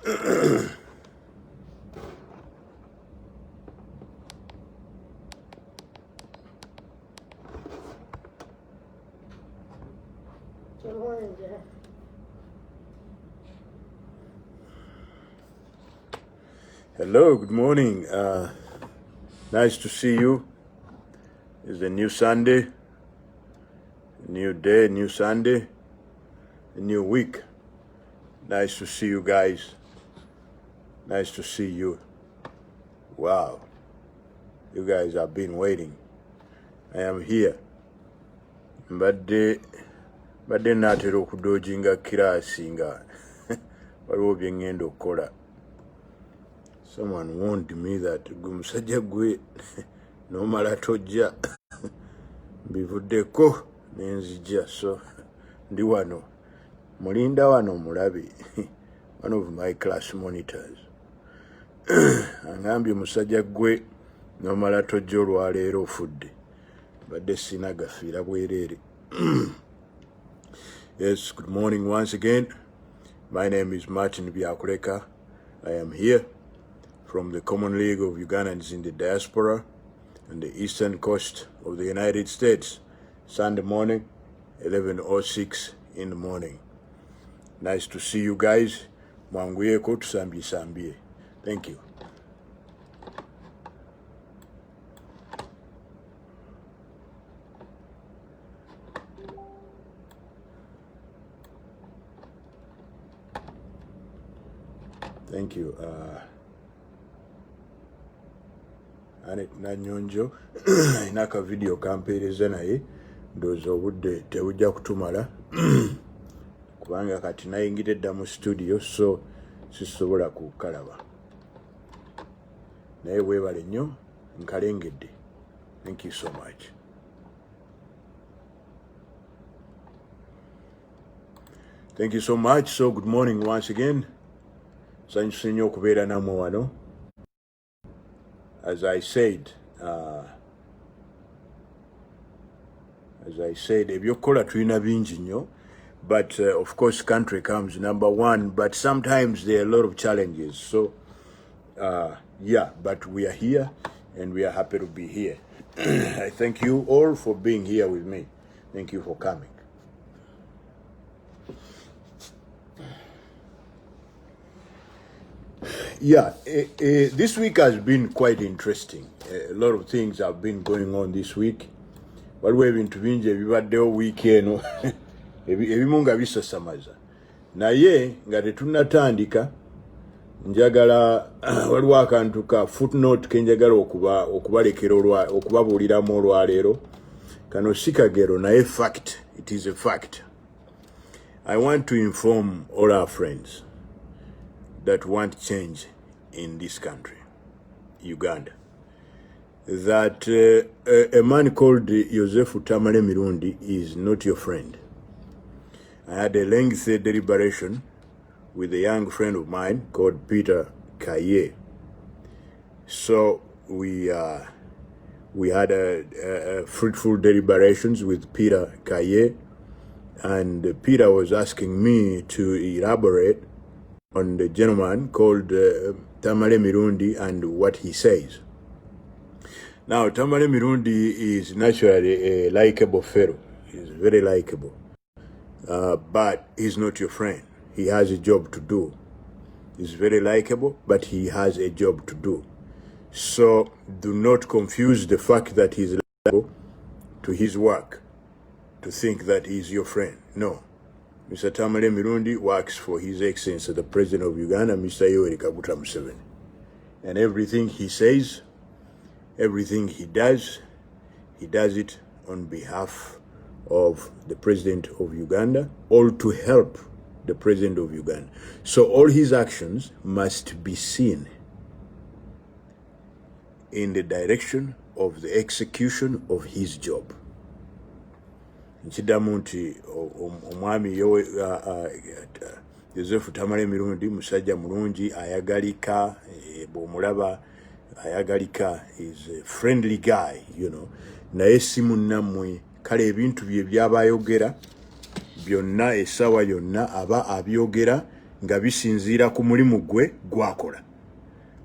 Good morning, Jeff. Hello, good morning. Nice to see you. It's a new Sunday, new day, new Sunday, a new week. Nice to see you guys. Nice to see you. Wow. You guys have been waiting. I am here. Badde natera okudojinga kirasi nga waliwo bye ngenda okukola. Someone warned me that gumusajja gwe nomala tojja bivuddeko nenzija, so ndi wano mulinda wano mulabi one of my class monitors angambye musajja gwe nomala tojja olwaleero ofudde badde sina gafiira bwereere. Yes, good morning once again. My name is Martin Byakuleka. I am here from the Common League of Ugandans in the Diaspora on the eastern coast of the United States. Sunday morning, 11:06 in the morning. Nice to see you guys. Mwanguyeko tusambye. Thank you. Thank you. Anet Nanyonjo, inaka video kampeereza naye ndowooza obudde tebujja kutumala kubanga kati nayingidde dda mu studio, so sisobola kukalaba. Naye weebale nnyo, nkalengedde. Thank you so much. Thank you so much. So good morning once again. Sanyuse nnyo okubeera nammwe wano. As I said, ebyokukola tulina bingi nnyo, but of course country comes number one, but sometimes there are a lot of challenges. So yeah, but we are here and we are happy to be here. I thank you all for being here with me. Thank you for coming. Yeah, this week has been quite interesting. A lot of things have been going on this week. Waliwo ebintu bingi ebibaddewo wiiki eno ebimu nga bisasamaza. Naye nga tetunnatandika njagala waliwo akantu ka footnote ke njagala okubalekera okubabuuliramu olwaleero. Kano si kagero naye fact. It is a fact. I want to inform all our friends that want change in this country, Uganda, that a man called Joseph Tamale Mirundi is not your friend. I had a lengthy deliberation with a young friend of mine called Peter Kaye. So we had a fruitful deliberations with Peter Kaye, and Peter was asking me to elaborate on the gentleman called Tamale Mirundi and what he says. Now, Tamale Mirundi is naturally a likable fellow. He's very likable. But he's not your friend. He has a job to do. He's very likable, but he has a job to do. So do not confuse the fact that he's likable to his work to think that he's your friend. No. Mr. Tamale Mirundi works for His Excellency, the President of Uganda, Mr. Yoweri Kaguta Museveni. And everything he says, everything he does it on behalf of the President of Uganda, or to help the President of Uganda. So all his actions must be seen in the direction of the execution of his job. Nkidamu nti omwami Joseph Tamale Mirundi musajja mulungi, ayagalika, bw'omulaba ayagalika, is a friendly guy, you know. Naye si munnammwe, kale ebintu bye by'abayogera byonna essaawa yonna aba abyogera nga bisinziira ku mulimu gwe gwakola.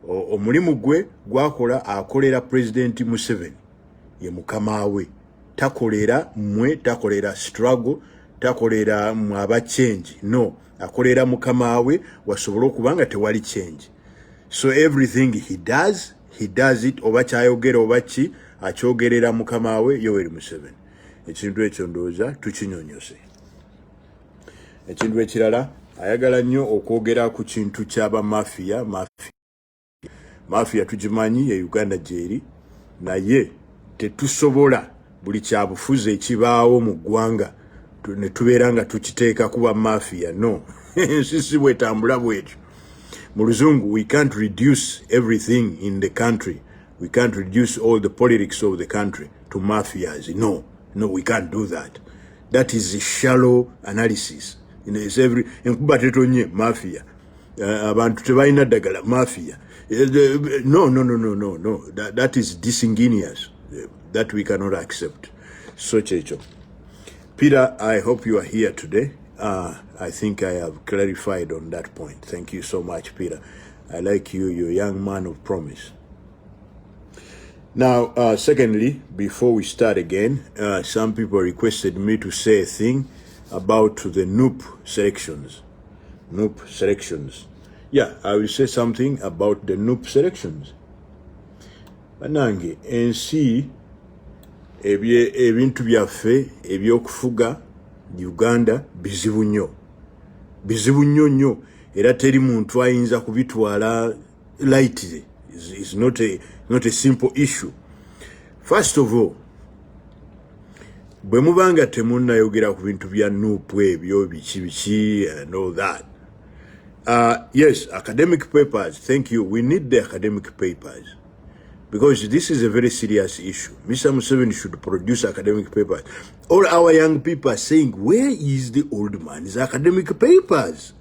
Omulimu gwe gwakola akolera President Museveni ye mukama we, takolera mwe, takolera struggle, takolera mwaba change. No, akolera mukama we wasobola okubanga tewali change. So everything he does it oba kyayogera oba ki akyogerera mukama we Yoweri Museveni. Ekintu ekyo ndowooza tukinyonyose. Ekintu ekirala ayagala nnyo okwogera ku kintu ky'aba mafia tugimanyi ye Uganda gyeri, naye tetusobola buli kyabufuzi ekibaawo mu ggwanga ne tubeera nga tukiteeka kuba mafia. No. Ensi si bwetambula bwetyo. Mu luzungu, we can't reduce everything in the country. We can't reduce all the politics of the country to mafias. No, we can't do that. That is a shallow analysis. It's every enkuba tetonye mafia. Abantu tebalina ddagala mafia. No. That is disingenuous. That we cannot accept. So Checho. Peter, I hope you are here today. I think I have clarified on that point. Thank you so much, Peter. I like you. You're a young man of promise. Now, secondly, before we start again, some people requested me to say a thing about the NUP selections. NUP selections. Yeah, I will say something about the NUP selections. Banange, ensi ebintu byaffe ebyokufuga Uganda bizibu nnyo era teri muntu ayinza kubitwala lightly. It's not a simple issue. First of all, bwe mubanga temunnayogera ku bintu bya NUP ebyo biki and all that. Yes, academic papers, thank you. We need the academic papers. Because this is a very serious issue. Mr. Museveni should produce academic papers. All our young people are saying, where is the old man's academic papers?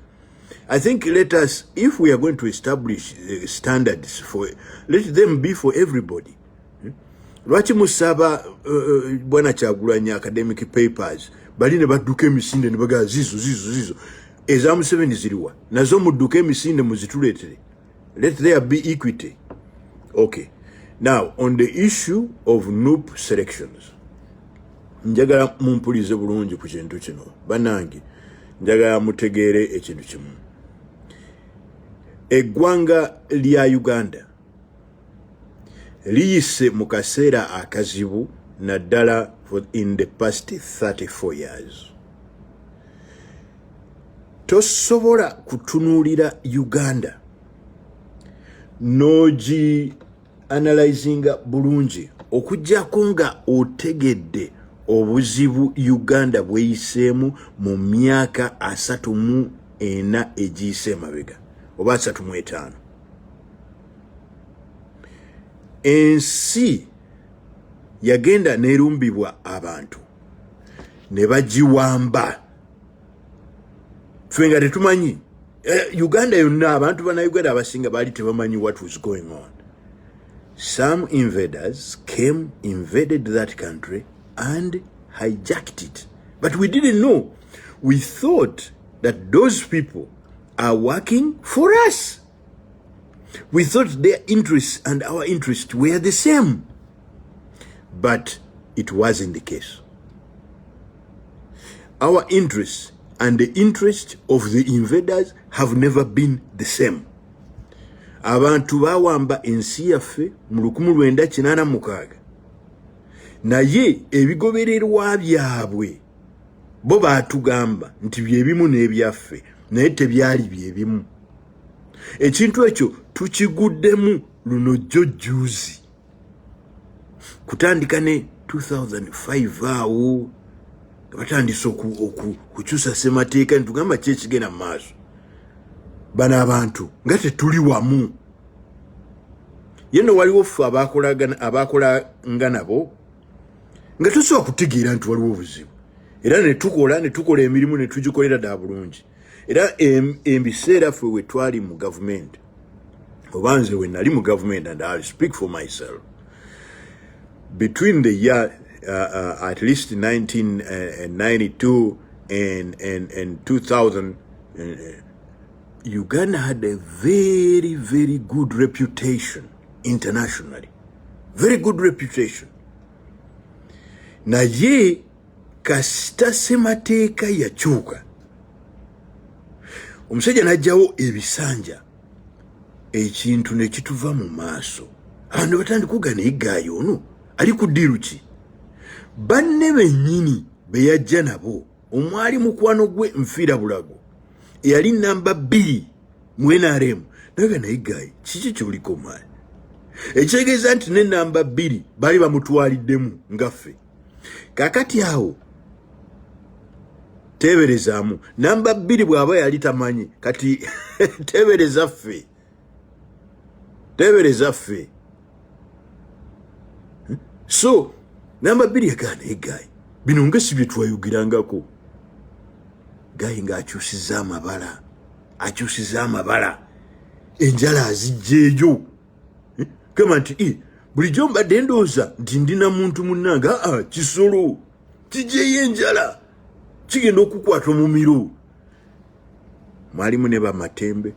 I think let us, if we are going to establish standards for, let them be for everybody. Lwaki musaba bwana Kyagulanyi academic papers bali ne badduka emisinde ne baga zizo eza Museveni ziriwa nazo mudduka emisinde muzituleetere. Let there be equity. Okay. Now, on the issue of NUP selections, njagala mumpulize bulungi ku kintu kino. Banange, njagala mutegeere ekintu kimu. Eggwanga lya Uganda liyise mu kaseera akazibu naddala in the past 34 years. Tosobola kutunuulira Uganda nogi analyzing bulungi okujjako nga otegedde obuzibu Uganda bweyiseemu mu myaka 34 egiyise emabega oba 35. Ensi yagenda nerumbibwa abantu ne bagiwamba. Ffe nga tetumanyi. Uganda yonna abantu bannayuganda abasinga baali tebamanyi what was going on. Some invaders came, invaded that country and hijacked it. But we didn't know. We thought that those people are working for us. We thought their interests and our interests were the same. But it wasn't the case. Our interests and the interests of the invaders have never been the same. Abantu bawamba ensi yaffe mu 1986 naye ebigobererwa byabwe bo baatugamba nti byebimu n'ebyaffe naye tebyali byebimu. Ekintu ekyo tukiguddemu luno jjuzi kutandika ne 2005 awo batandise okukyusa ssemateeka nitugamba ki ekigenda mu maaso. Bano abantu nga tetuli wamu. Yenno waliwo ffe abakolanga nabo nga tosobola kutegeera nti waliwo obuzibu. Era ne tukola emirimu ne tugikolera ddala bulungi. Era ebiseera ffe we twali mu gavumenti oba nze we nali mu gavumenti, and I'll speak for myself, between the year at least 1992 and 2000, Uganda had a very, very good reputation internationally. Very good reputation. Naye kasita semateeka yakyuka. Omusajja najjawo ebisanja. Ekintu ne kituva mu maaso. Abantu batandika okugana eggayi ono ali ku ddiru ki? Banne bennyini be yajja nabo. Omwali mukwano gwe Nfiira Bulago. Yali namba 2 mu NRM. Nagana eggayi kiki ky'oliko maali? Ekitegeeza nti ne namba 2 bali bamutwaliddemu ngaffe. Kakati awo teberezaamu. Namba 2 bw'aba yali tamanyi kati tebereza ffe. Tebereza ffe. So namba 2 yagana eggayi. Bino nga si bye twayogirangako. Gayi ng'akyusiza amabala. Akyusiza amabala. Enjala azijjeeyo. Kama nti bulijjo mbadde ndowooza nti ndina muntu munnange. Kisolo kijeeyo enjala. Kigenda okukwata omumiro. Mwalimu ne Bamatembe.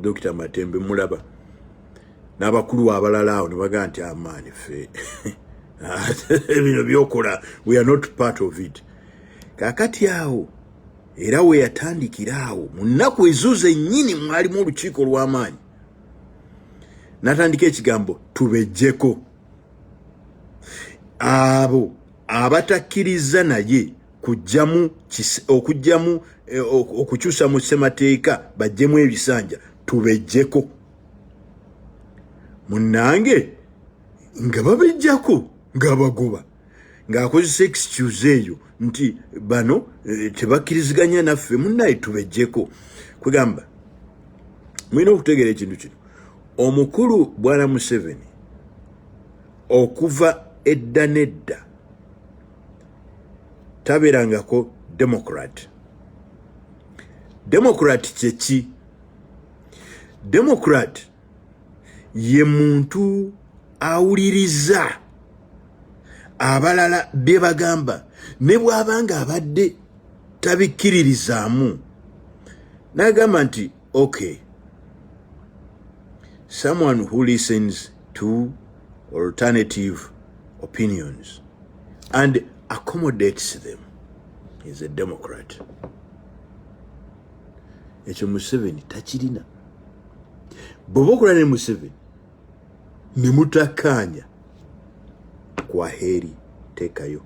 Dr. Matembe mulaba. N'abakulu abalala awo ne bagamba nti amaani ffe. Bino byokola, we are not part of it. Kakati awo era we yatandikira awo mu nnaku ezo zennyini mwalimu olukiiko lw'amaanyi. Natandika ekigambo tubejjeko. Abo abatakkiriza naye okukyusa mu ssemateeka bajjemu ebisanja tubejjeko. Munnange nga babejjako ng'abagoba ng'akozesa excuse eyo nti bano tebakkiriziganya naffe munnaye tubejjeko. Kwegamba mulina okutegeera ekintu kino. Omukulu Bwana Museveni okuva edda nedda tabeerangako Democrat. Democrat kyeki? Democrat ye muntu awuliriza abalala bye bagamba ne bw'abanga abadde tabikkiririzaamu. N'agamba nti okay, someone who listens to alternative opinions and accommodates them is a Democrat. Ekyo Museveni takirina. Bw'oba okola ne Museveni ne mutakkaanya kwa heri teekayo.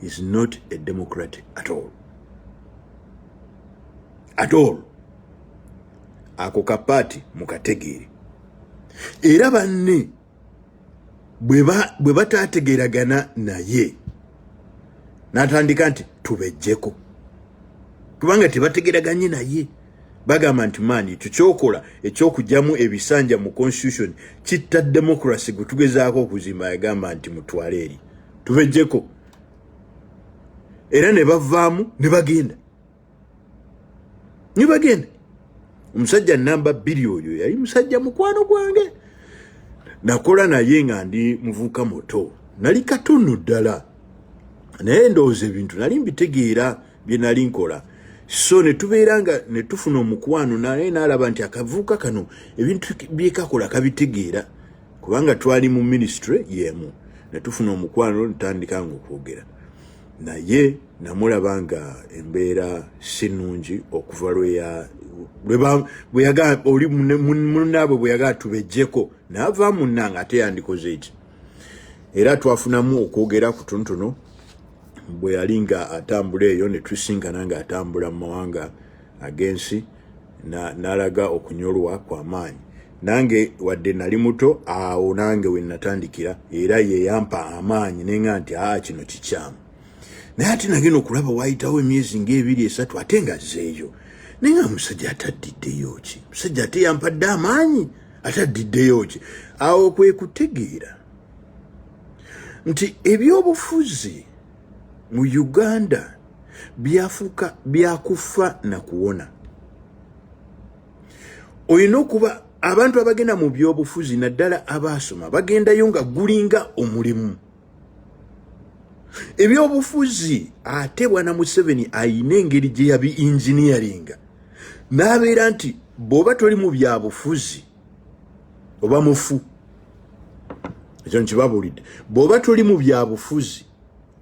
Is not a Democrat at all. At all. Ako kapaati mukategeere. Era banne bwe bataategeeragana naye n'atandika nti tubejjeko. Kubanga tebategeeraganye naye. Bagamba nti maani ekyo kyokola ekyokugyamu ebisanja mu constitution kitta democracy gwe tugezaako okuzimba. Yagamba nti mutwale eri tubejjeko. Era ne bavaamu ne bagenda. Ne bagenda. Omusajja namba 2 oyo yali musajja mukwano gwange. Nakola naye nga ndi muvuka moto. Nali katono ddala. Naye ndowooza ebintu nali mbitegeera bye nali nkola. So ne tubeeranga ne tufuna omukwano naye n'alaba nti akavuuka kano ebintu byekakola kabitegeera. Kubanga twali mu ministry yemu. Ne tufuna omukwano ntandika okwogera. Naye namulaba nga embeera si nnungi okuva bwe yaga oli munnaabwe bwe yaga tubejjeko n'ava munnanga ate yandikoze eki. Era twafunamu okwogera kutonotono bwe yali nga atambula eyo ne tusinkana nga atambula mu mawanga agensi n'alaga okunyolwa kw'amaanyi. Nange wadde nali muto awo nange we natandikira era ye yampa amaanyi nenga nti kino kikyamu. Naye ate nagenda okulaba waayitawo emyezi nga 2-3 ate nga zeeyo. Nenga musajja ataddiddeyo ki? Musajja ate yampadde amaanyi ataddiddeyo ki? Awo kwe kutegeera nti ebyobufuzi mu Uganda byafuuka byakufa na kuwona. Olina okuba abantu abagenda mu byobufuzi naddala abaasoma bagendayo nga gulinga omulimu. Ebyobufuzi ate Bwana Museveni ayina engeri gye yabi engineeringa n'abeera nti bw'oba toli mu byabufuzi oba mufu. Ekyo nkibabuulidde, bw'oba toli mu byabufuzi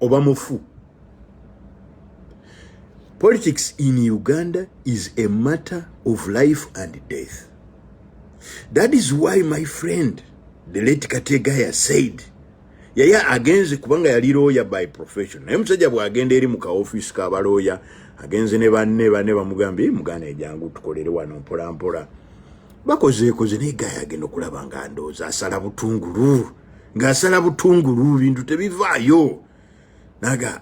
oba mufu. Politics in Uganda is a matter of life and death. That is why my friend, the late Kategaya, said, yaya agenze kubanga yali lawyer by profession. Naye musajja bw'agenda eri mu ka office k'aba lawyer, agenze ne banne bamugambye, muganda ejangu tukolere wano mpola. Bakoze naye Gaya agenda okulaba nga ndooza asala butungulu. Ng'asala butungulu bintu tebivaayo. Naga,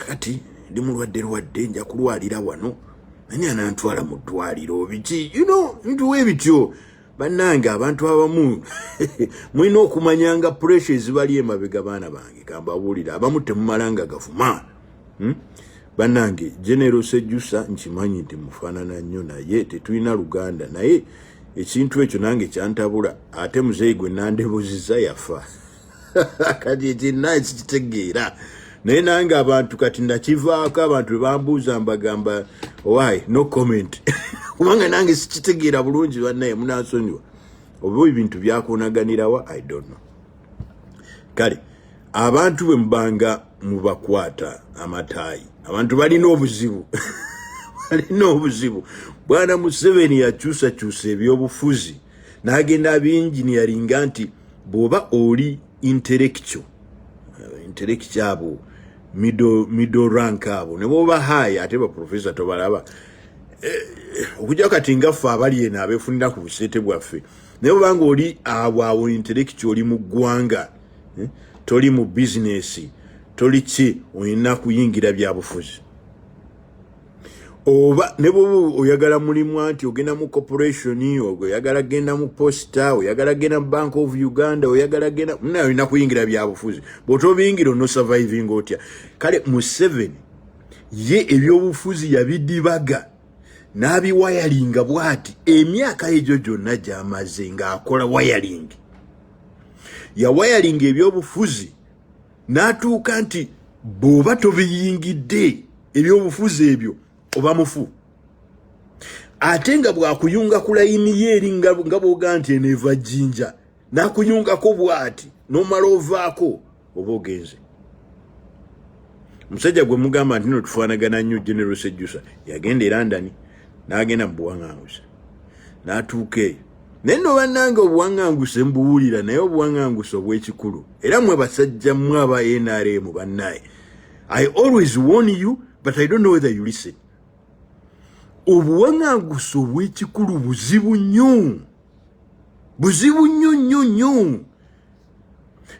kati ndi mulwadde nja kulwalira wano. Nani anantwala mu ddwaliro biki? Bintu webityo. Bannange abantu abamu mulina okumanyanga pressure ezibali emabega baana bange kambabuulira abamu temumalanga gavuma. Bannange General Sejjusa nkimanyi nti mufaanana nnyo naye tetulina Luganda naye ekintu ekyo nange kyantabula ate muzeeyi gwe nandebuzizza yafa. Kati ekinaye kitegeera naye nange abantu kati nakivaako abantu bebambuuza mbagamba why no comment. Kubanga nange sikitegeera bulungi bannaye munansonyiwa oba ebintu byakonaganirawa I don't know. Kale abantu bwe mbanga mubakwata amataayi abantu balina obuzibu. Balina obuzibu. Bwana Museveni yakyusa ebyobufuzi n'agenda abengineeringa nti bw'oba oli intellectual abo middle rank abo ne bw'oba high ate ba professor tobalaba. Okujja kati ngaffe abali eno abeefunira ku buseete bwaffe naye obanga oli awo intellectual oli mu ggwanga toli mu business toli ki olina kuyingira byabufuzi. Oba ne bw'oba oyagala mulimu anti ogenda mu corporation oyagala genda mu posta oyagala genda mu Bank of Uganda oyagala genda naye olina kuyingira byabufuzi. Bw'otobiyingira no surviving otya. Kale Museveni ye ebyobufuzi yabidibaga n'abiwayalinga bw'ati emyaka egyo gyonna gy'amaze ng'akola wayaling. Yawayalinga ebyobufuzi n'atuuka nti bw'oba tobiyingidde ebyobufuzi ebyo oba mufu. Ate nga bw'akuyunga ku layini ye eri nga bw'oga nti eneeva jjinja n'akuyungako bw'ati n'omala ovaako oba ogenze. Musajja gwe mugamba nti no tufaanagana nnyo General Sejjusa yagenda e London n'agenda mu buwaŋŋanguse n'atuuka eyo. Naye nno bannange obuwaŋŋanguse mbuwulira naye obuwaŋŋanguse obw'ekikulu era mmwe basajja mmwe aba NRM bannaye. I always warn you but I don't know whether you listen. Obuwaŋŋanguse obw'ekikulu buzibu nnyo nnyo.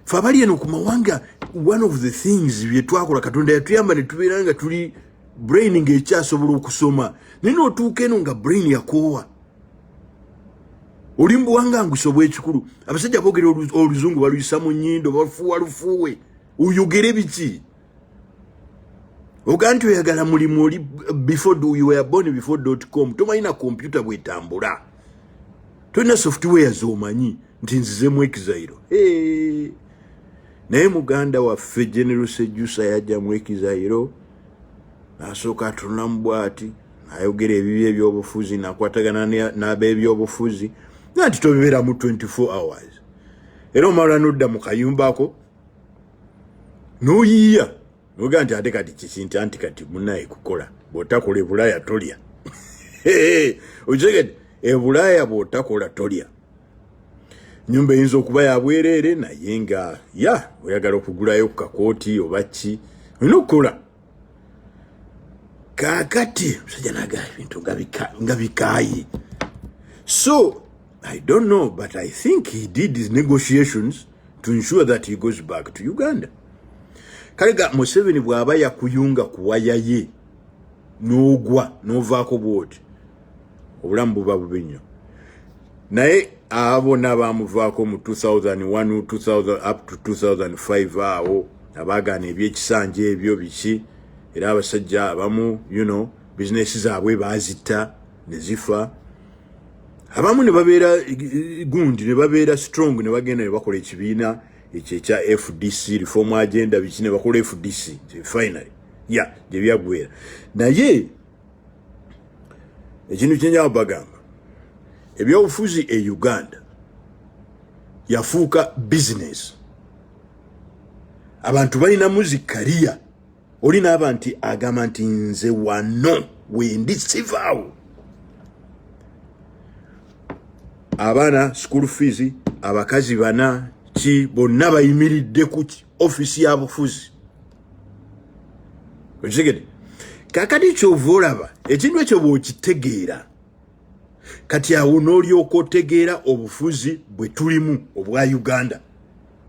Ffe abali eno ku mawanga one of the things bye twakola Katonda yatuyamba ne tubeera nga tuli brain ng'ekyasobola okusoma naye n'otuuka eno nga brain yakoowa. Oli mu buwaŋŋanguse obw'ekikulu abasajja boogera oluzungu baluyisa mu nnyindo bafuuwa lufuuwe oyogere biki? Oga nti oyagala mulimu oli before you were born before.com tomanyi computer bwetambula tolina software z'omanyi nti nzizemu ekizairo. Naye muganda waffe General Sejjusa yajja mu ekizairo n'asooka atunulamu bw'ati n'ayogera ebibi ebyobufuzi n'akwatagana n'ab'ebyobufuzi nti tobibeera mu 24 hours era omala n'odda mu kayumbako n'oyiiya noga nti ate kati kiki anti kati munaye kukola bw'otakola ebulaaya tolya. Okitegeedde ebulaaya bw'otakola tolya. Nyumba eyinza okuba ya bwereere naye nga oyagala okugulayo ku kakooti oba ki olina okukola. Kaakati musajja n'agamba ebintu nga bikaayi. So I don't know but I think he did his negotiations to ensure that he goes back to Uganda. Kalega Museveni bw'aba yakuyunga ku waya ye n'ogwa n'ovaako bw'oti obulamu buba bubi nnyo. Naye abo n'abaamuvaako mu 2001 2000 up to 2005 awo abaagaana ebyekisanja ebyo biki era abasajja abamu bizinesi zaabwe baazita ne zifa. Abamu ne babeera gundi ne babeera strong ne bagenda ne bakola ekibiina ekya FDC reform agenda biki ne bakola FDC finally gye byagwera. Naye ekintu kyenjawo bagamba ebyobufuzi e Uganda yafuuka business. Abantu balina muzikaliya olina abantu agamba nti nze wano wendi sivaawo. Abaana school fees, abakazi bana ki bonna bayimiridde ku office ya bufuzi. Okigede kakati kyova olaba ekintu ekyo bw'okitegeera kati awo n'olyoka otegeera obufuzi bwe tulimu obwa Uganda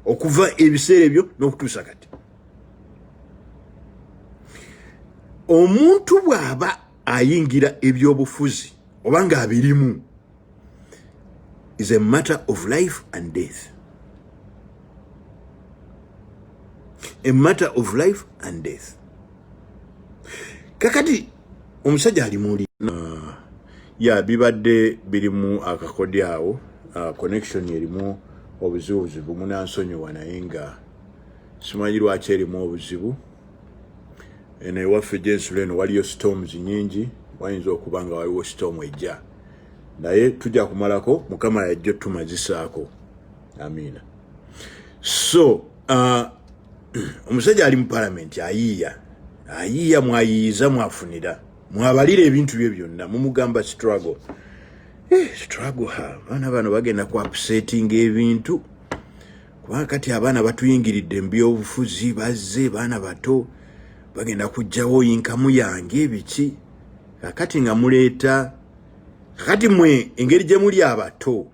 okuva ebiseera ebyo n'okutuusa kati. Omuntu bw'aba ayingira ebyobufuzi oba ng'abirimu is a matter of life and death. A matter of life and death. Kakati omusajja ali muli ya bibadde birimu akakodi awo connection erimu obuzibu munansonyiwa naye nga simanyi lwaki erimu obuzibu. Ene waffe Jensuleno waliyo storms nyingi, wayinza okuba nga waliwo storm ejja naye tujja kumalako Mukama yajja tumazisaako. Amina. So omusajja ali mu parliament ayiya mwayiiza mwafunira mwabalira ebintu bye byonna mumugamba struggle. Struggle abaana bano bagenda ku upsetting ebintu kubanga kati abaana batuyingiridde mbyobufuzi bazze baana bato bagenda kujjawo yinkamu yange biki kakati nga muleeta kakati mwe engeri gye muli abato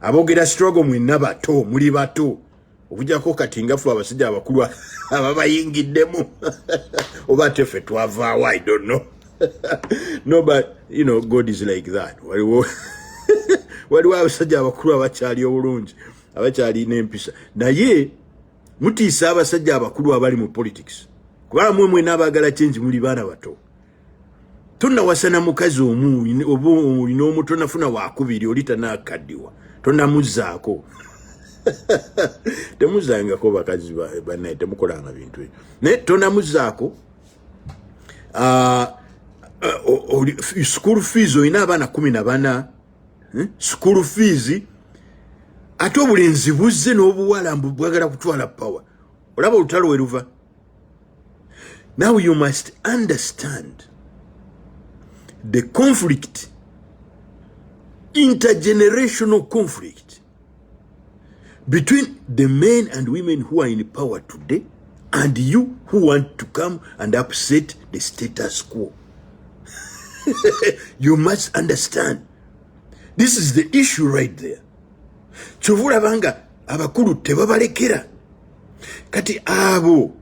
aboogera struggle mwenna bato muli bato okujjako kati ngafu abasajja abakulu ababayingiddemu oba teffe twavaawo I don't know. No, but you know God is like that. Waliwo abasajja abakulu abakyali obulungi abakyali n'empisa naye mutiisa abasajja abakulu abali mu politics kubanga mwemwe n'abaagala change muli baana bato. Tonnawasana mukazi omu olina omu tonnafuna wakubiri oli tanaakaddiwa tonnamuzzaako. Temuzangako bakazi bannaye temukolanga bintu ebyo naye tonnamuzzaako. School fees olina abaana 14 school fees ate obulenzi buzze n'obuwala mbu bwagala kutwala power. Olaba olutalo weruva. Now you must understand the conflict, intergenerational conflict between the men and women who are in power today and you who want to come and upset the status quo. You must understand. This is the issue right there. Chovula banga abakulu tebabalekera. Kati abo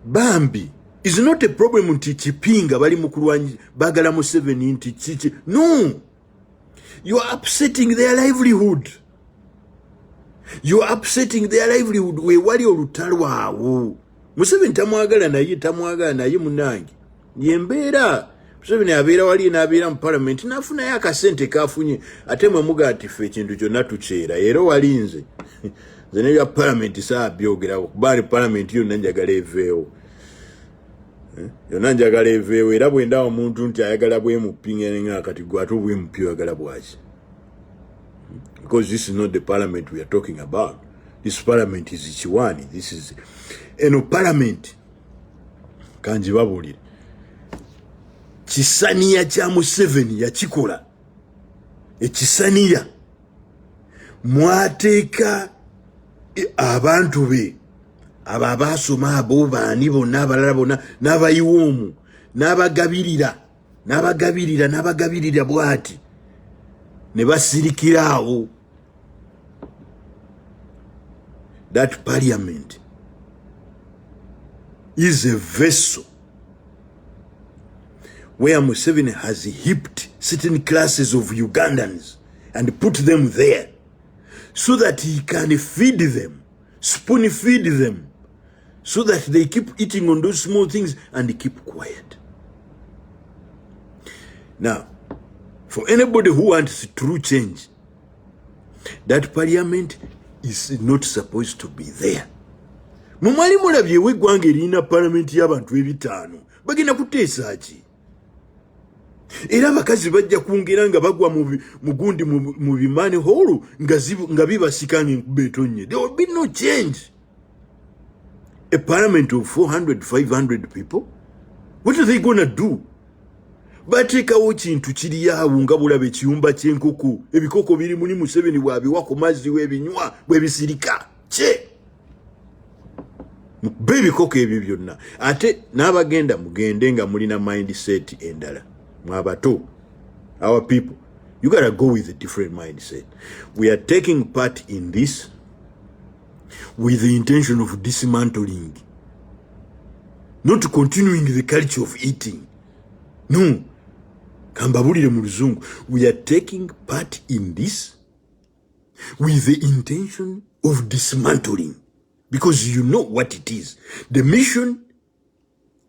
bambi is not a problem nti kipinga bali mukulwanyi bagala mu 7 nti chichi. No. You are upsetting their livelihood. You are upsetting their livelihood. We wali olutalo awo. Museveni tamwagala naye munange. Yembeera. Museveni abeera wali n'abeera mu parliament nafuna akasente kafunye ate mwe muga ati ffe ekintu kyonna tukyera era walinze. Nze ne bya parliament saabyogerawo kuba parliament yonna njagala eveewo. Yonna njagala eveewo era bwe ndawo omuntu nti ayagala bwe mupinga nga kati gwe ate bwe mupyo ayagala bwaki. Because this is not the parliament we are talking about. This parliament is Chiwani. This is parliament kanjibabulire. Kisaniya kya Museveni yakikola. Ekisaniya mwateeka abantu be ababasoma abo baani bonna abalala bonna n'abayiwoomu n'abagabirira bwati ne basirikira awo. That parliament is a vessel where Museveni has heaped certain classes of Ugandans and put them there so that he can feed them, spoon feed them, so that they keep eating on those small things and keep quiet. Now, for anybody who wants true change, that parliament is not supposed to be there. Mumali mulabye wegwange erina parliament y'abantu 5 bagenda kuteesa ki? era abakazi bajja kwongera nga bagwa mu gundi mu bimani holu nga bibasikanga enkuba etonye. There will be no change. A parliament of 400, 500 people, what are they gonna do? Bateekawo kintu kiri awo nga bulaba ekiyumba ky'enkoko, ebikoko biri muli Museveni bwabiwa ku mazzi w'ebinywa bwebisirika kye b'ebikoko ebyo byonna. Ate n'abagenda mugende nga mulina mindset endala. Mwabato, our people, you gotta go with a different mindset. We are taking part in this with the intention of dismantling, not continuing the culture of eating. No. Kambabulire mu Luzungu. We are taking part in this with the intention of dismantling, because you know what it is. The mission,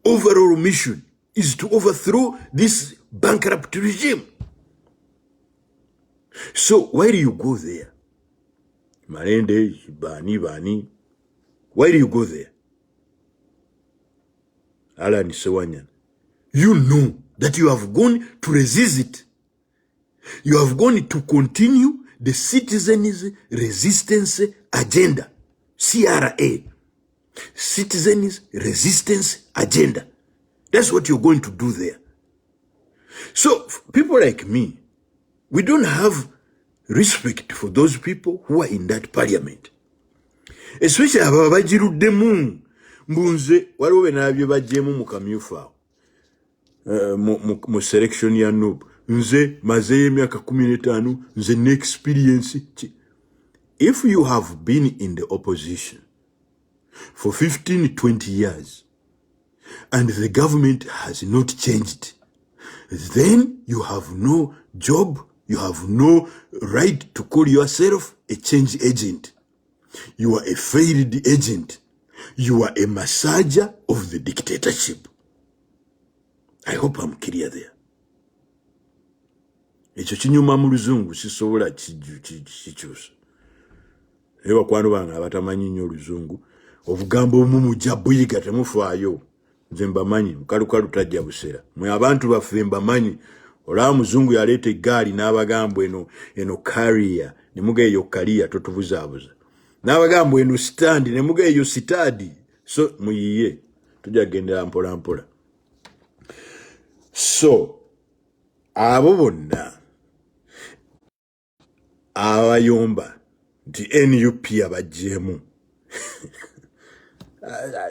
overall mission, is to overthrow this bankrupt regime. So why do you go there? Marende, Bani. Why do you go there? Alan Sewanyan. You know that you have gone to resist it. You have gone to continue the citizens' resistance agenda. CRA. Citizens' resistance agenda. That's what you're going to do there. So people like me, we don't have respect for those people who are in that parliament. Especially ababajiruddemu mbunze waliwo benabye bajjemu mu kamyufa mu selection ya noob nze maze emyaka 15 nze ne experience. If you have been in the opposition for 15-20 years and the government has not changed, then you have no job, you have no right to call yourself a change agent. You are a failed agent. You are a massager of the dictatorship. I hope I'm clear there. Ekyo kinyuma mu Luzungu sisobola kikyusa. Ewa kwano banga abatamanyi nnyo Luzungu. Obugambo omu mujja buyiga temufaayo. Nze mbamanyi mukalukalu tajja busera. Mwe abantu baffe mbamanyi. Olaba Muzungu yaleeta eggaali n'abagambo eno carrier ne mugeeyo carrier totubuzaabuza. N'abagambo eno stand ne mugeeyo sitadi. So muyiye tujja gendera mpola mpola. So abo bonna abayomba nti NUP abajjemu.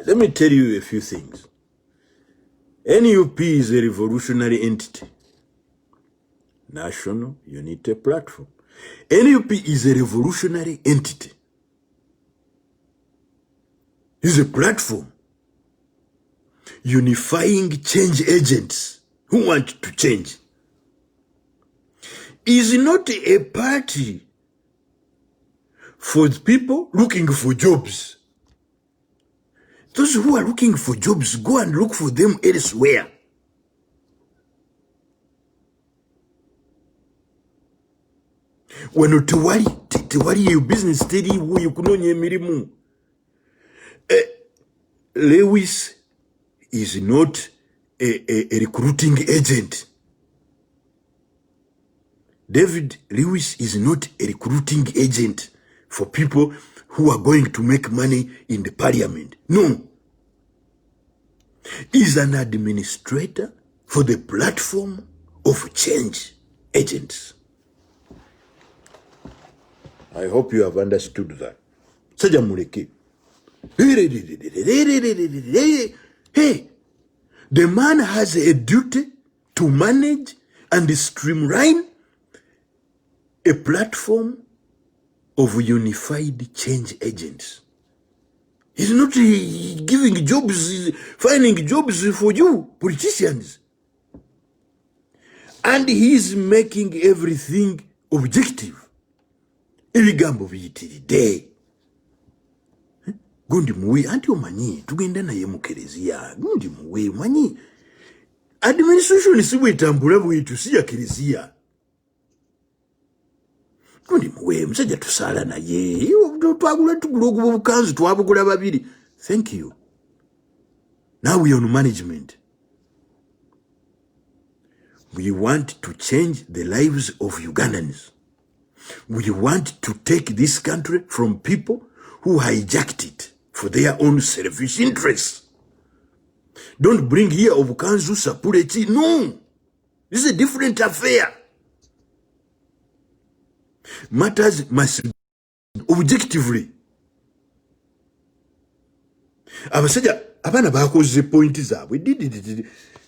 Let me tell you a few things. NUP is a revolutionary entity. National Unity Platform. NUP is a revolutionary entity. It's a platform unifying change agents who want to change. Is not a party for the people looking for jobs. Those who are looking for jobs, go and look for them elsewhere. When tewali your business steady who you kunonya emirimu. Lewis is not a recruiting agent. David Lewis is not a recruiting agent for people who are going to make money in the parliament. No. He's an administrator for the platform of change agents. I hope you have understood that. Saja muleke. Hey, the man has a duty to manage and streamline a platform of unified change agents. He's not giving jobs, he's finding jobs for you, politicians. And he's making everything objective. Ebigambo biyitiridde. Gundi muwe anti omanyi tugenda naye mu Kereziya. Gundi muwe omanyi administration si bwetambula bwetu si ya Kereziya. Gundi muwe musajja tusaala naye twagula tugula obukanzu twabugula babiri. Thank you. Now we are on management. We want to change the lives of Ugandans. We want to take this country from people who hijacked it for their own selfish interests. Don't bring here Obukanzu Sapuleti. No. This is a different affair. Matters must be objectively. Abasajja abana bakoze point zaabwe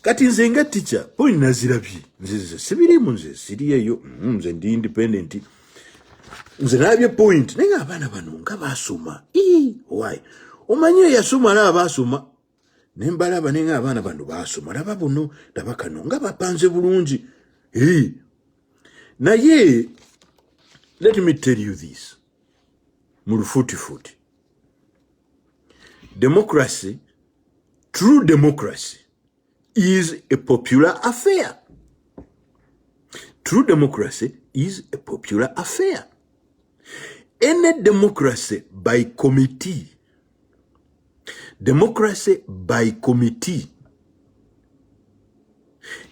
kati nze nga teacher point nazirabye nze sibirimu nze siriyeyo nze ndi independent nze nabye point naye abana bano nga basoma why omanye yasoma na basoma nembalaba nenga abana bano basoma laba buno laba kano nga bapanze bulungi naye let me tell you this mulufuti democracy, true democracy, is a popular affair. True democracy is a popular affair. Any democracy by committee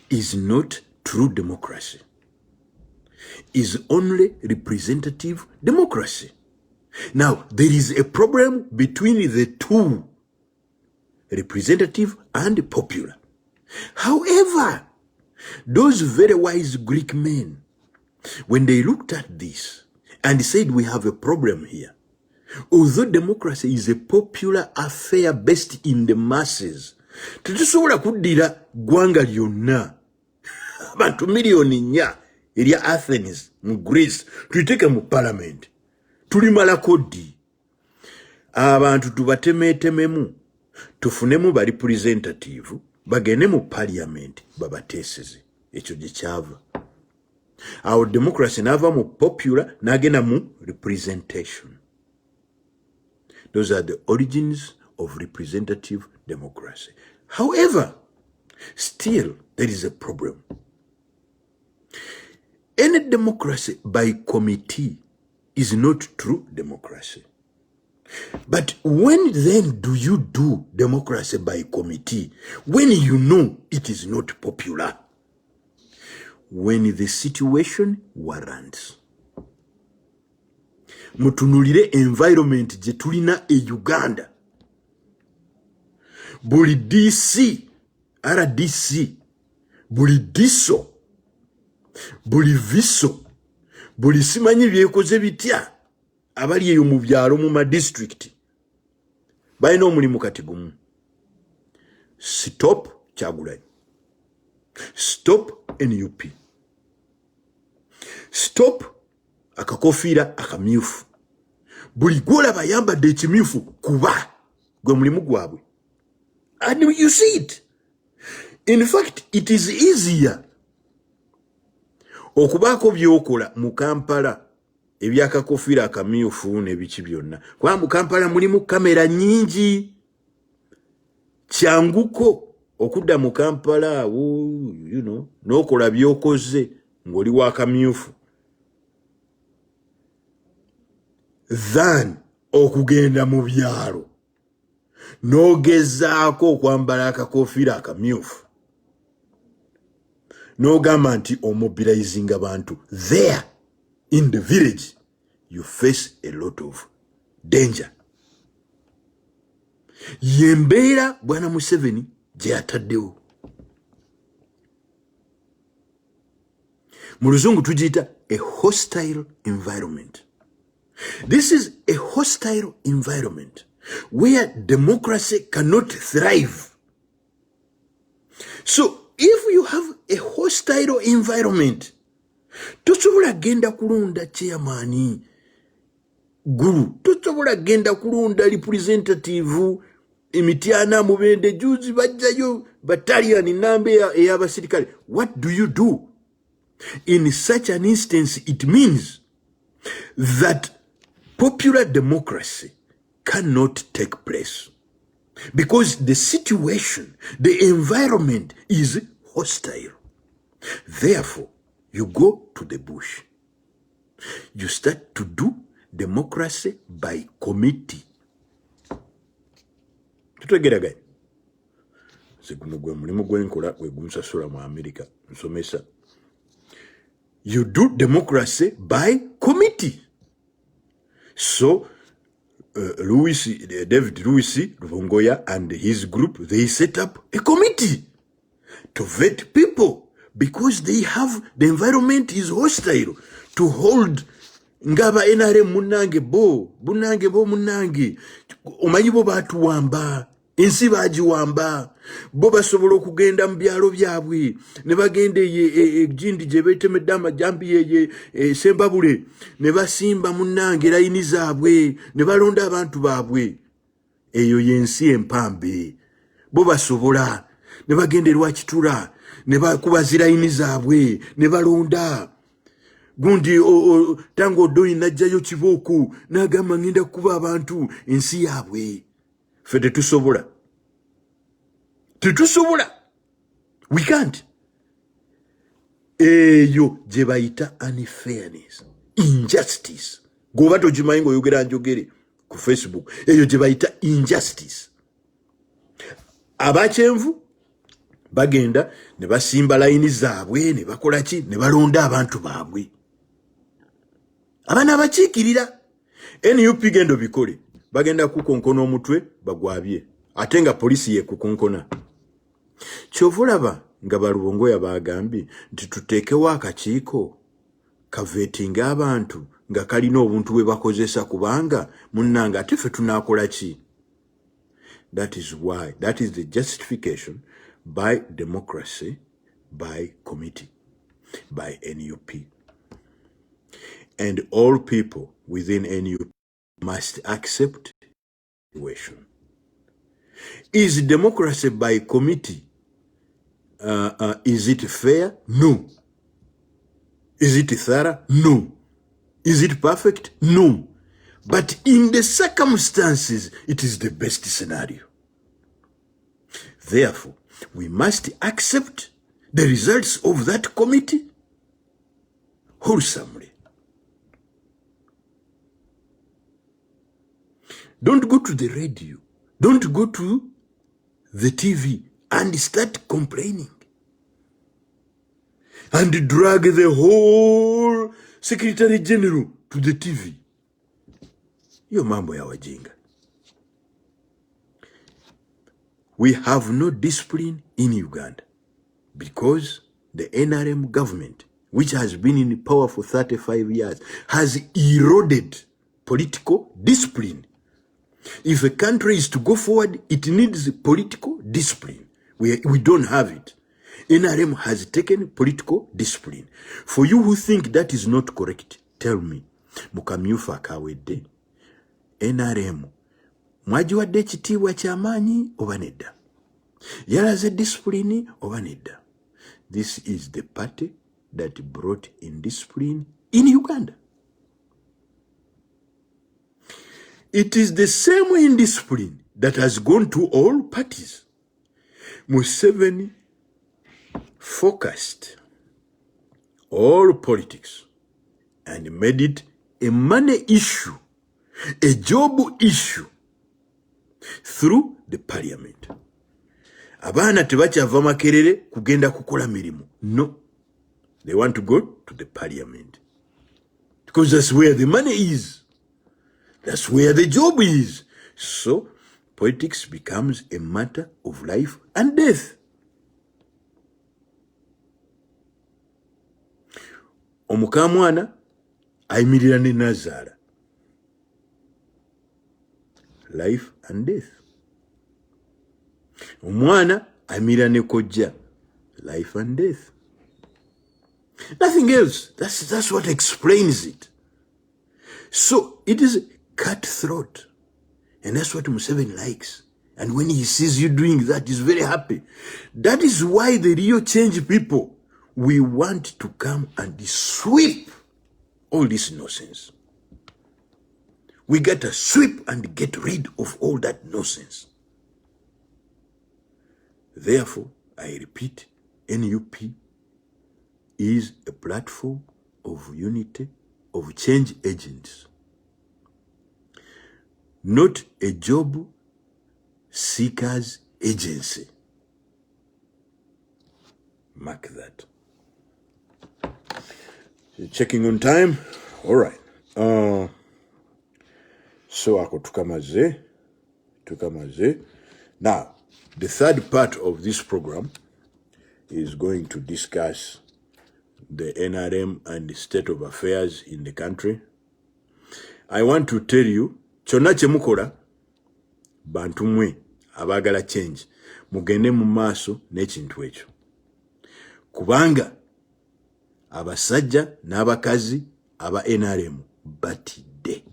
is not true democracy. Is only representative democracy. Now, there is a problem between the two, representative and popular. However, those very wise Greek men, when they looked at this and said we have a problem here, although democracy is a popular affair based in the masses, tetusobola kuddira gwanga lyonna abantu miliyoni nnya erya Athens mu Greece tuyiteke mu parliament tulimala kodi abantu tubatemetememu tufunemu ba representative bagende mu parliament babateseze ekyo gye kyava awo democracy nava mu popular nagenda mu representation. Those are the origins of representative democracy. However, still there is a problem. Any democracy by committee is not true democracy. But when then do you do democracy by committee? When you know it is not popular. When the situation warrants. Mutunulire environment je tulina e Uganda. Buli DC, RDC, buli diso, buli viso, buli simanyi byekoze bitya abali eyo mu byalo mu district balina omulimu kati gumu. Stop Kyagulanyi, stop NUP, stop akakofiira akamyufu. Buli gwola bayambadde ekimyufu kuba gwe mulimu gwabwe. And you see it. In fact, it is easier okubaako byokola mu Kampala ebyakakofiira akamyufu n'ebiki byonna. Kuba mu Kampala mulimu kamera nyingi. Kyanguko okudda mu Kampala n'okola byokoze ng'oli wa kamyufu than okugenda mu byalo n'ogezaako okwambala akakofiira akamyufu n'ogamba nti omobilizing abantu there in the village. You face a lot of danger. Yembeera Bwana Museveni gye yataddewo. Mu Luzungu tugiyita a hostile environment. This is a hostile environment where democracy cannot thrive. So, if you have a hostile environment, tosobola genda kulonda chairman guru, tosobola genda kulonda representative Emitiana Mubende Juzi bajjayo battalion nambe ey'abasirikale. What do you do? In such an instance, it means that popular democracy cannot take place because the situation, the environment is hostile. Therefore, you go to the bush. You start to do democracy by committee. guno gwe mulimu gwenkola gwe gunsasula mu America nsomesa. You do democracy by committee. So David Louis Ruvongoya and his group, they set up a committee to vet people because they have, the environment is hostile to hold ngaba NRM munange bo munange omanyi bo batuwamba ensi bagiwamba bo basobola okugenda mu byalo byabwe ne bagende ejindi gye beetemedde amajambi ye Sembabule ne basimba munange layini zaabwe ne balonda abantu baabwe. Eyo yensi empambe. Bo basobola ne bagende Lwakitula ne bakuba zilayini zaabwe ne balonda. Gundi tango doi najjayo Kibooko n'agamba ngenda kuba abantu ensi yaabwe. Ffe tetusobola. We can't. Eyo gye bayita unfairness, injustice. Goba togimanyi ng'oyogera njogere ku Facebook. Eyo gye bayita injustice. Abakyenvu bagenda ne basimba layini zaabwe ne bakola ki ne balonda abantu baabwe. Abana abakiikirira NUP gendo bikole bagenda kukonkona omutwe bagwabye ate nga polisi yekukonkona. Kyovulaba nga Balubongoya bagambye nti tuteekewo akakiiko kavetinga abantu nga kalina obuntu bwe bakozesa kubanga munnanga ate ffe tunaakola ki? That is why, that is the justification by democracy, by committee, by NUP. And all people within NUP must accept the situation. Is democracy by committee, is it fair? No. Is it thorough? No. Is it perfect? No. But in the circumstances, it is the best scenario. Therefore, we must accept the results of that committee wholesomely. Don't go to the radio. Don't go to the TV and start complaining and drag the whole Secretary General to the TV. Yo mambo ya wajinga. We have no discipline in Uganda because the NRM government, which has been in power for 35 years, has eroded political discipline. If a country is to go forward, it needs political discipline. We don't have it. NRM has taken political discipline. For you who think that is not correct, tell me, Mukamyufa Kawede, NRM, mwajiwadde ekitiibwa ky'amaanyi oba nedda? Yalaze discipline oba nedda? This is the party that brought indiscipline in Uganda. It is the same indiscipline that has gone to all parties. Museveni focused all politics and made it a money issue, a job issue through the parliament. Abaana tebakyava Makerere kugenda kukola mirimu. No. They want to go to the parliament. Because that's where the money is. That's where the job is. So, politics becomes a matter of life and death. Omukamwana ayimirira ne Nazara. Life and death. Omwana ayimirira ne Kojja. Life and death. Nothing else. That's what explains it. So, it is cutthroat. And that's what Museveni likes. And when he sees you doing that, he's very happy. That is why the real change people, we want to come and sweep all this nonsense. We got to sweep and get rid of all that nonsense. Therefore, I repeat, NUP is a platform of unity, of change agents. Not a job seekers agency. Mark that. Checking on time. All right. So ako tukamaze. Now, the third part of this program is going to discuss the NRM and the state of affairs in the country. I want to tell you, kyonna kye mukola bantu mmwe abagala change mugende mu maaso n'ekintu ekyo, kubanga abasajja n'abakazi aba NRM batidde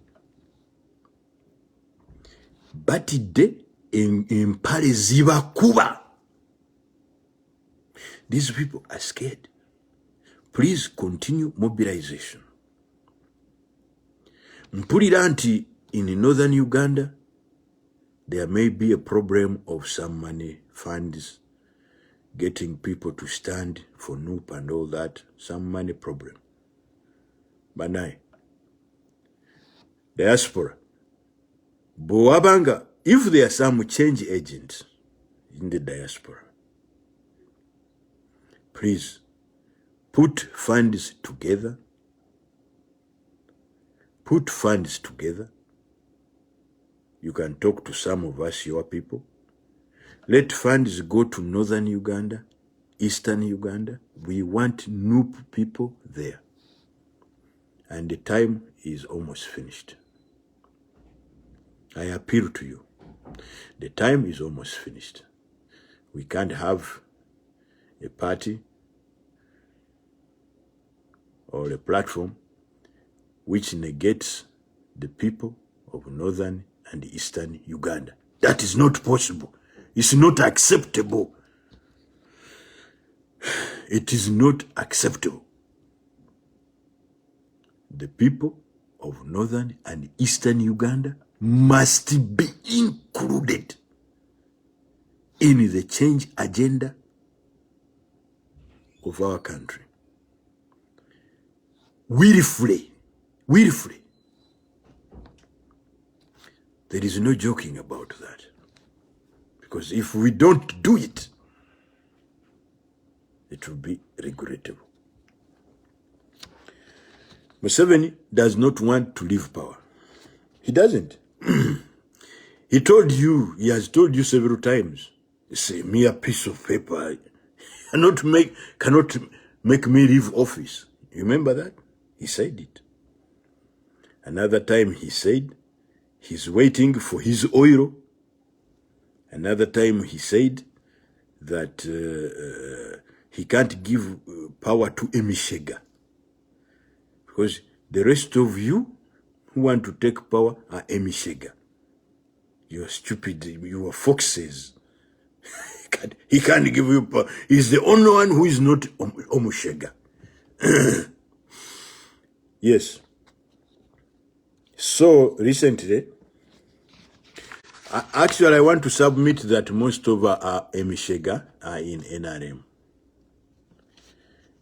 empale zibakuba. These people are scared. Please continue mobilization. Mpulira nti in northern Uganda there may be a problem of some money funds getting people to stand for NUP and all that, some money problem. Banai diaspora Boabanga, if there are some change agents in the diaspora, please put funds together. You can talk to some of us, your people. Let funds go to northern Uganda, eastern Uganda. We want NUP people there. And the time is almost finished. I appeal to you. The time is almost finished. We can't have a party or a platform which negates the people of northern and eastern Uganda. That is not possible. It's not acceptable. It is not acceptable. The people of northern and eastern Uganda must be included in the change agenda of our country. Willfully. There is no joking about that. Because if we don't do it, it will be regrettable. Museveni does not want to leave power. He doesn't. He has told you several times, it's a mere piece of paper. Cannot make me leave office. You remember that? He said it. Another time he said he's waiting for his oil. Another time he said that he can't give power to Emishega. Because the rest of you who want to take power are Emishega. You are stupid. You are foxes. He can't give you power. He's the only one who is not Omushega. Yes. So recently, actually I want to submit that most of our Emishega are in NRM.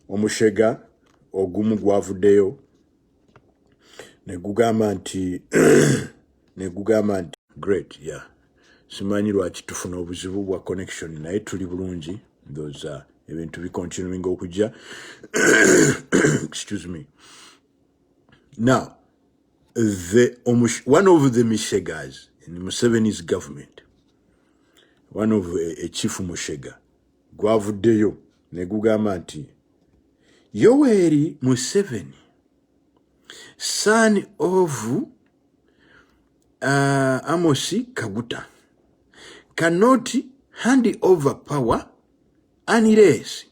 Omushega ogumu gwavuddeyo negugamba nti great, yeah. Simanyi lwaki tufuna obuzibu bwa connection naye tuli bulungi. Those are ebintu bi continuing okujja. Excuse me. Now, one of the Mishegas in Museveni's government, one of a chief Mushega, gwavuddeyo negugamba nti Yoweri Museveni, son of Amosi Kaguta, cannot hand over power unless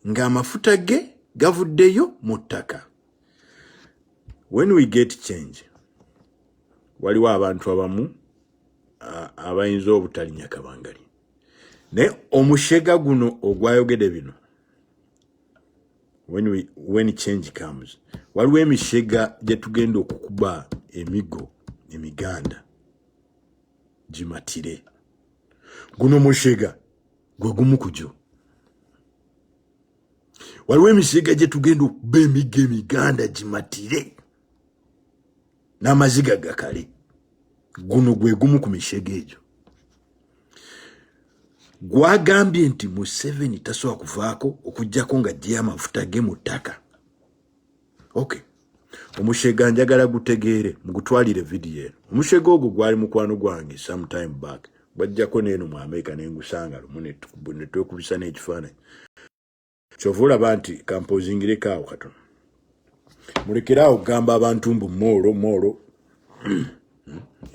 nga amafuta ge gavuddeyo mu ttaka. When we get change, waliwo abantu abamu abayinza obutalinya kabangali. Ne omushega guno ogwayogede bino, when change comes, waliwo emishega gye tugenda okukuba emigo emiganda gimatire. Guno mushega gwe gumu kujo. Waliwo emishega gye tugenda okuba emigo emiganda gimatire n'amaziga gakale. Guno gwe gumu ku mishega egyo. gwagambye nti Museveni tasobola kuvaako okujjako nga ajja amafuta ge mu ttaka. Okay. Omushega njagala gutegeere mugutwalire video eno. Omushega ogwo gwali mukwano gwange sometime back. Bajjako n'eno mu America n'engusanga lumu ne twekubisa n'ekifaananyi. Kyova olaba nti kampozingireko awo katono. Mulekerawo okugamba abantu mbu moolo.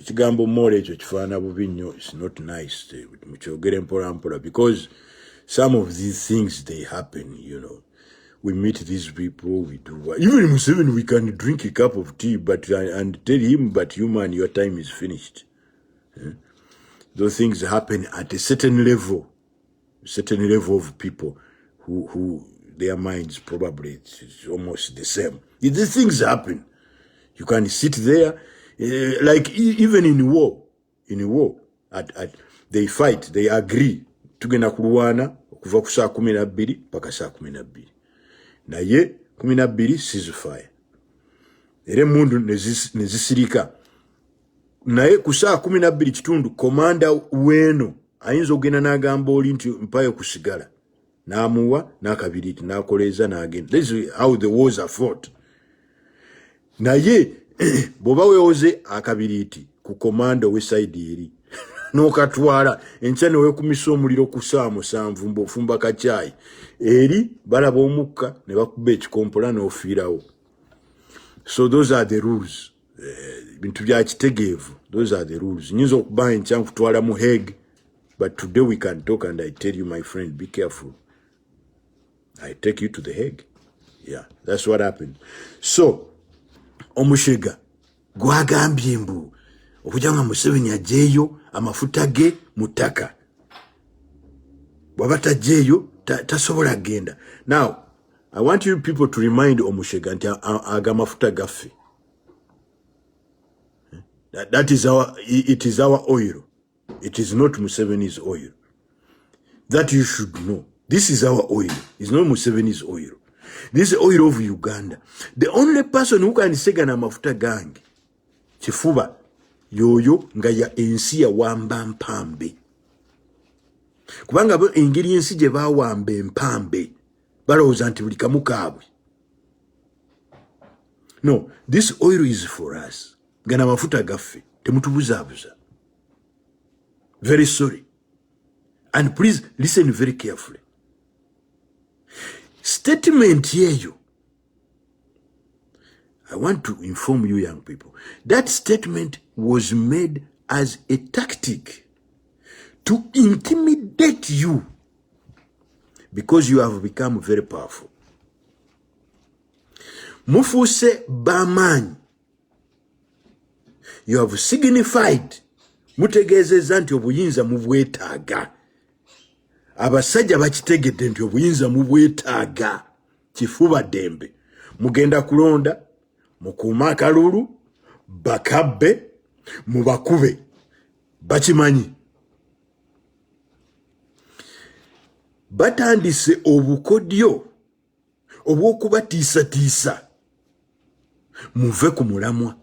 Ekigambo moolo ekyo kifaana bubi nnyo. It's not nice. Mukyogere mpola because some of these things they happen, you know. We meet these people, we do what. Even in Museveni, we can drink a cup of tea, and tell him, but you man, your time is finished. Those things happen at a certain level of people who their minds probably it's almost the same. These things happen. You can sit there, like even in war, they fight, they agree. Tugenda kulwana okuva ku saa 12 paka saa 12. Naye 12 ceasefire. Ere mundu nezisirika. Naye ku saa 12 kitundu komanda weno ayinza ogenda n'agamba oli nti mpayo kusigala. N'amuwa n'akabiriti n'akoleza n'agenda. This is how the wars are fought. Naye bw'oba weewoze akabiriti ku komanda w'esayidi eri n'okatwala enkya ne weekumisa omuliro ku saa 7 mb'ofumba kacaayi eri balaba omukka ne bakuba ekikompola n'ofiirawo. So those are the rules. Bintu bya kitegeevu. Those are the rules. Nyinza okuba enkya nkutwala mu Hague, but today we can talk and I tell you, my friend, be careful. I take you to the Hague. Yeah, that's what happened. So, Omushega gwagambye mbu okujanga Museveni ajeeyo amafuta ge mu ttaka. Bw'aba tajeeyo tasobola genda. Now, I want you people to remind Omushega nti aga mafuta gaffe. It is our oil. It is not Museveni's oil. That you should know. This is our oil. It's not Museveni's oil. This is oil of Uganda. The only person who can say na mafuta gange chifuba yoyo nga ya ensi ya wamba mpambe. Kubanga bo engeri ensi gye bawamba empambe balowooza nti buli kamu kaabwe. No, this oil is for us. Gana mafuta gaffe temutubuzaabuza. Very sorry. And please listen very carefully. Statement yeyo. I want to inform you young people. That statement was made as a tactic to intimidate you because you have become very powerful. Mufuse bamanyi. You have signified mutegezeza nti obuyinza mubwetaaga. Abasajja bakitegedde nti obuyinza mubwetaaga. Kifuba dembe. Mugenda kulonda, mukuuma akalulu, bakabbe, mubakube. Bakimanyi. Batandise obukodyo obw'okubatiisatiisa. Muve ku mulamwa.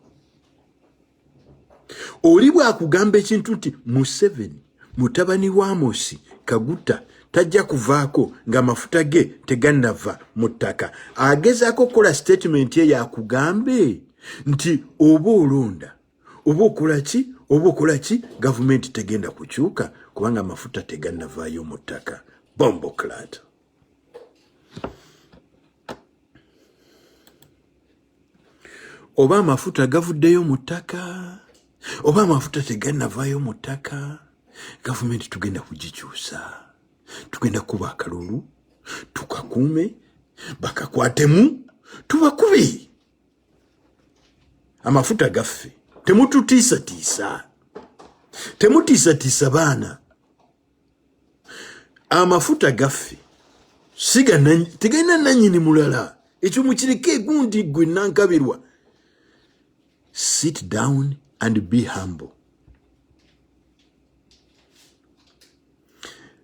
Oli bw'akugamba ekintu nti Museveni mutabani wa Amosi Kaguta tajja kuvaako ng'amafuta ge tegannava mu ttaka. Agezaako okukola statement ye yakugambe nti oba olonda oba okola ki gavumenti tegenda kukyuka kubanga amafuta tegannavaayo mu ttaka. Bombo clat. Oba amafuta gavuddeyo mu ttaka oba amafuta tegannavaayo mu ttaka, gavumenti tugenda kugikyusa. Tugenda kuba akalulu, tukakuume, bakakwatemu, tubakube. Amafuta gaffe temututiisatiisa. Temutiisatiisa baana. Amafuta gaffe tegalina nannyini mulala. Ekyo mukireke gundi gwe nankabirwa. Sit down and be humble.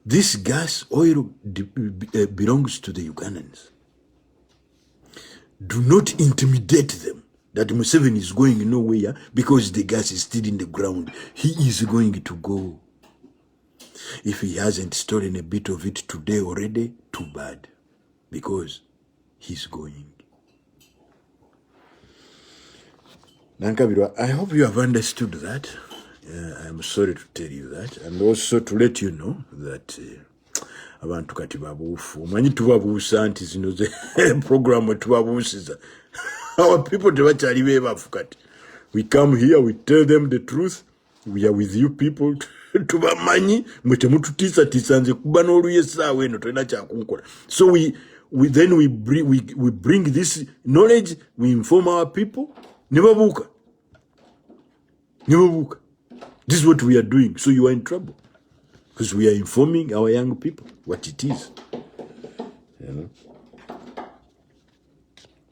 This gas oil belongs to the Ugandans. Do not intimidate them that Museveni is going nowhere because the gas is still in the ground. He is going to go. If he hasn't stolen a bit of it today already, too bad, because he's going. Nankabirwa, I hope you have understood that. I'm sorry to tell you that, and also to let you know that abantu kati babuufu omanyi tubabuusa nti zino ze programu tubabuusiza our people tebakyali beebafu kati. We come here, we tell them the truth. We are with you people. Tubamanyi mwe temututiisatiisa nze kuba n'oluye essaawa eno tolina kyakunkola. So we bring this knowledge, we inform our people. Ne babuuka. This is what we are doing. So you are in trouble, because we are informing our young people what it is. You know.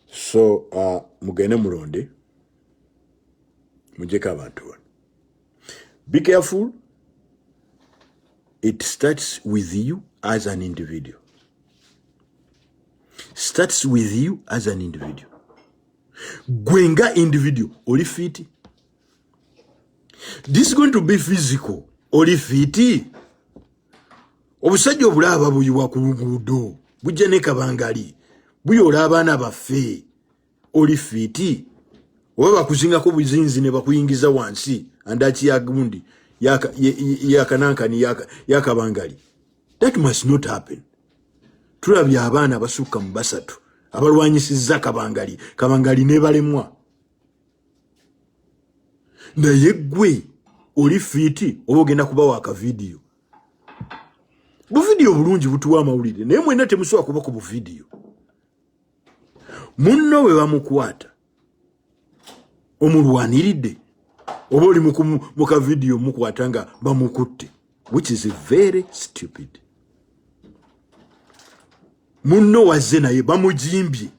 So mugende mulonde mujeka abantu. Be careful. It starts with you as an individual. Starts with you as an individual. Gwenga individual oli fiti. This is going to be physical. Oli fiti. Obusajja obulaba buyiwa ku luguudo bujja ne kabangali buyola abaana baffe. Oli fiti. Oba bakuzingako buzinzi ne bakuyingiza wansi andaki ya gundi yakanankani yakabangali. That must not happen. Tulabye abaana basukka mu basatu abalwanyisizza kabangali ne balemwa. Naye gwe oli fiti oba ogenda kubawa akavidiyo. Buvidiyo bulungi butuwa amawulire naye mwena temusobola kuba ku buvidiyo. Munno we bamukwata omulwaniridde oba oli mu kavidiyo mukwata nga bamukutte, which is very stupid. Munno wazze naye bamujimbye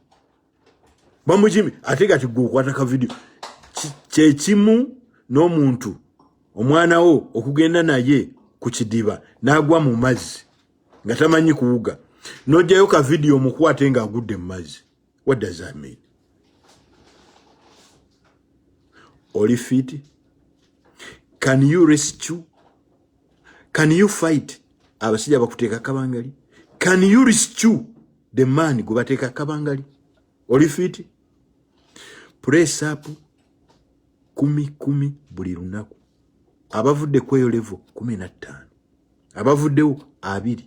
ate kati gwe okwata kavidiyo. Kyekimu n'omuntu omwana wo okugenda naye ku kidiba n'agwa mu mazzi nga tamanyi kuwuga n'ojjayo kavidiyo omukwate nga agudde mu mazzi. What does that mean? Oli fiti? Can you rescue? Can you fight abasajja bakuteeka kabangali? Can you rescue the man gwe bateeka kabangali? Oli fiti? Press up 10 buli lunaku. Abavudde kweyo level 15. Abavuddewo 2.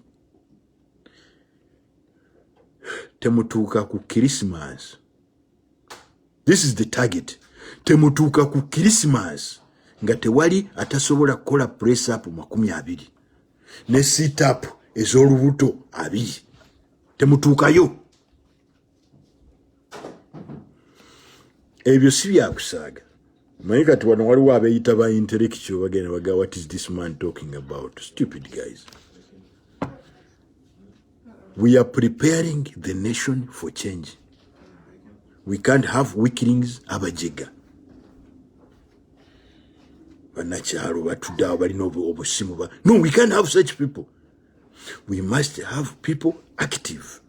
Temutuuka ku Christmas. This is the target. Temutuuka ku Christmas nga tewali atasobola kukola press up 20 ne sit up ez'olubuto 2. Temutuukayo. Ebyo si byakusaaga. Manyi kati wano waliwo abeeyita ba intellectual bagenda baga, what is this man talking about? Stupid guys. We are preparing the nation for change. We can't have weaklings abajega. Banakyalo batudde balina obusimu ba. No, we can't have such people. We must have people active.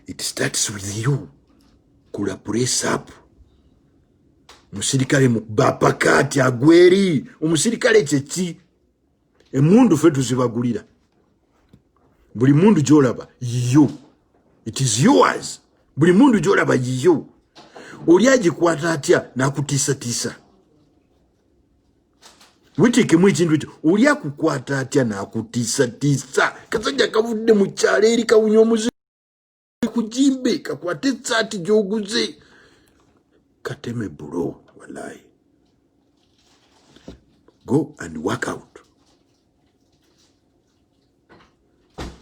It starts with you. Kula press up. Musirikale mubapakati agweri. Omusirikale kyeki. Emundu fe tuzibagulira. Buli mundu gyolaba yo. It is yours. Buli mundu gyolaba yo. Oli agikwata atya n'akutiisatiisa. Weteekemu ekintu ekyo. Oli akukwata atya n'akutiisatiisa. Kasajja kavudde mu kyalo eri kawunya omuzigo kujimbe kakwate esaati gy'oguze. Kateme bulo wallahi. Go and work out.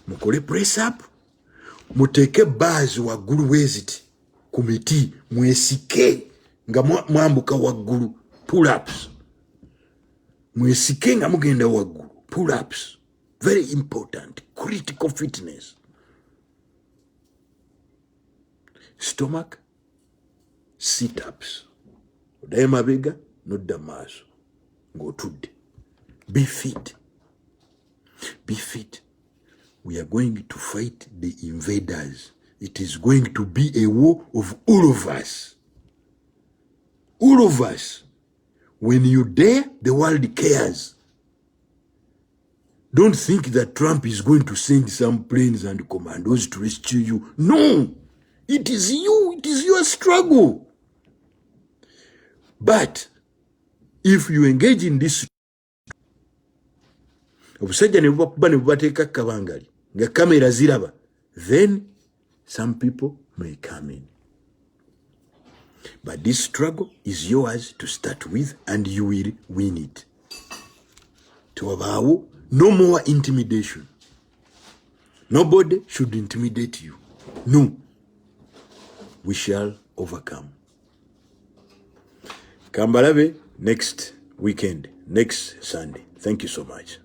Mukole press up. Muteke bars waggulu weziti ku miti mwesike nga mwambuka waggulu, pull ups. Mwesike nga mugenda waggulu, pull ups. Very important, critical fitness. Stomach, sit ups. Odaye mabega nodda maaso ng'otudde. Be fit. Be fit. We are going to fight the invaders. It is going to be a war of all of us. All of us. When you dare, the world cares. Don't think that Trump is going to send some planes and commandos to rescue you. No, it is you. It is your struggle. But if you engage in this, then some people may come in. But this struggle is yours to start with, and you will win it. No more intimidation. Nobody should intimidate you. No. We shall overcome. Kambalabe next weekend, next Sunday. Thank you so much.